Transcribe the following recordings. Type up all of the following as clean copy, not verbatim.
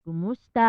Kumusta?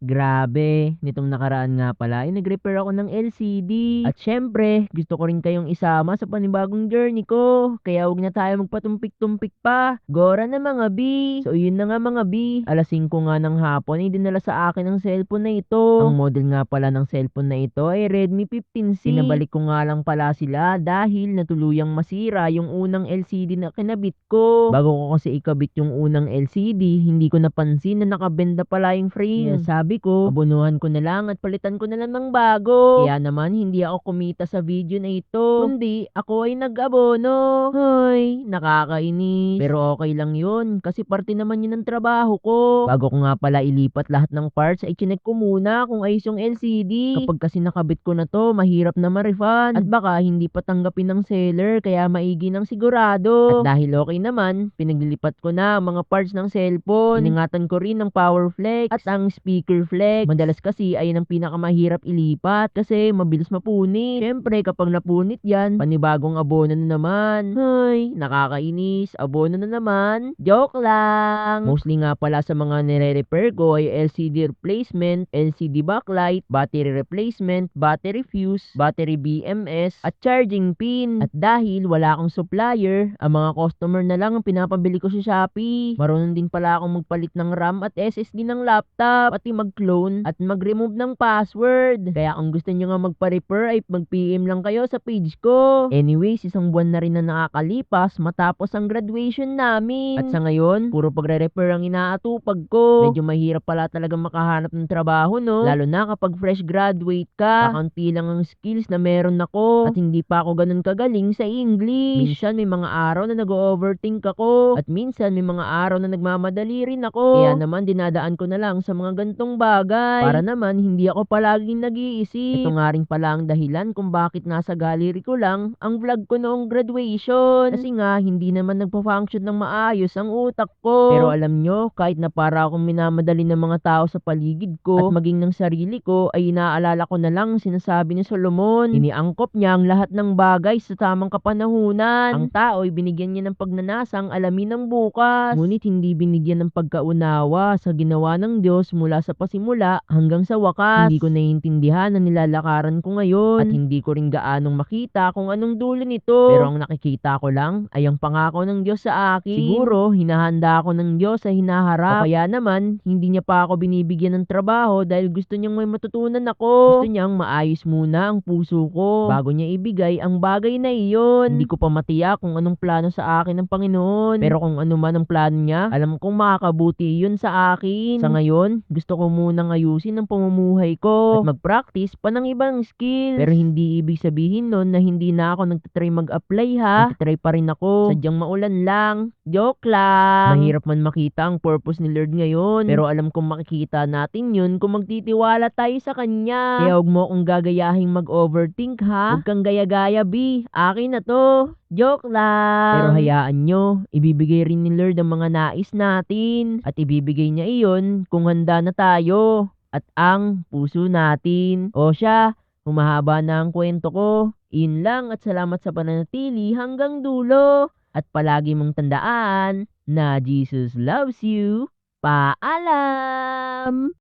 Grabe, nitong nakaraan nga pala ay nag-repair ako ng LCD. At syempre, gusto ko rin kayong isama sa panibagong journey ko. Kaya huwag na tayo magpatumpik-tumpik pa. Gora na mga B. So yun na nga mga B. Alas 5 nga ng hapon ay dinala sa akin ang cellphone na ito. Ang model nga pala ng cellphone na ito ay Redmi 15C. Pinabalik ko nga lang pala sila dahil natuluyang masira yung unang LCD na kinabit ko. Bago ko kasi ikabit yung unang LCD, hindi ko napansin na nakabenda pala yung frame. Kaya sabi ko, abunuhan ko na lang at palitan ko na lang ng bago. Kaya naman hindi ako kumita sa video na ito, kundi ako ay nag-abono. Hoy, nakakainis. Pero okay lang yun kasi parte naman yun ng trabaho ko. Bago ko nga pala ilipat lahat ng parts ay chinek ko muna kung ayos yung LCD. Kapag kasi nakabit ko na to, mahirap na ma-refund. At baka hindi pa tanggapin ng seller kaya maigi ng sigurado. At dahil okay naman, pinaglilipat ko na ang mga parts ng cellphone. Iningatan ko rin ang power flex at ang speaker flex. Madalas kasi ay ang pinakamahirap ilipat kasi mabilis mapunit. Syempre kapag napunit yan, panibagong abono na naman. Hoy, nakakainis. Abono na naman. Joke lang. Mostly nga pala sa mga nire-repair ko ay LCD replacement, LCD backlight, battery replacement, battery fuse, battery BMS, at charging pin. At dahil wala akong supplier, ang mga customer na lang ang pinapabili ko sa Shopee. Marunong din pala akong magpalit ng RAM at SSD ng laptop, pati mag-clone at mag-remove ng password. Kaya kung gusto nyo nga magpa-repair ay mag-PM lang kayo sa page ko. Anyways, isang buwan na rin na nakakalipas matapos ang graduation namin. At sa ngayon, puro pagre-repair ang inaatupag ko. Medyo mahirap pala talaga makahanap ng trabaho, no? Lalo na kapag fresh graduate ka. Kakaunti lang ang skills na meron ako at hindi pa ako ganun kagaling sa English. Minsan may mga araw na nag-overthink ako at minsan may mga araw na nagmamadali rin ako. Kaya naman dinadaan ko na lang sa mga gantong bagay para naman hindi ako palaging nag-iisip. Ito nga rin pala ang dahilan kung bakit nasa gallery ko lang ang vlog ko noong graduation. Kasi nga hindi naman nagpa-function ng maayos ang utak ko. Pero alam nyo, kahit na para akong minamadali ng mga tao sa paligid ko at maging ng sarili ko ay inaalala ko na lang sinasabi ni Solomon. Iniangkop niya ang lahat ng bagay sa tamang kapanahunan. Ang tao ay binigyan niya ng pagnanasang alamin ng bukas. Ngunit hindi binigyan ng pagkaunawa sa ginawa ng Diyos mula sa pasimula hanggang sa wakas. Hindi ko naiintindihan ang nilalakaran ko ngayon at hindi ko rin gaanong makita kung anong dulo nito. Pero ang nakikita ko lang ay ang pangako ng Diyos sa akin. Siguro, hinahanda ako ng Diyos sa hinaharap. O kaya naman, hindi niya pa ako binibigyan ng trabaho dahil gusto niyang may matutunan ako. Gusto niyang maayos muna ang puso ko bago niya ibigay ang bagay na iyon. Hindi ko pa matiyak kung anong plano sa akin ng Panginoon. Pero kung ano man ang plano niya, alam kong makakabuti yun sa akin. Sa ngayon, gusto ko munang ayusin ang pamumuhay ko at mag-practice pa ng ibang skills. Pero hindi ibig sabihin nun na hindi na ako nagtatry mag-apply ha. Nagtatry pa rin ako. Sadyang maulan lang. Joke lang. Mahirap man makita ang purpose ni Lord ngayon. Pero alam kong makikita natin yun kung magtitiwala tayo sa Kanya. Kaya huwag mo akong gagayahing mag-overthink ha. Huwag kang gaya-gaya B. Akin na to. Joke lang. Pero hayaan nyo, ibibigay rin ni Lord ang mga nais natin. At ibibigay niya iyon kung handa na tayo. At ang puso natin. O siya, humahaba na ang kwento ko. In lang at salamat sa pananatili hanggang dulo. At palagi mong tandaan na Jesus loves you. Paalam!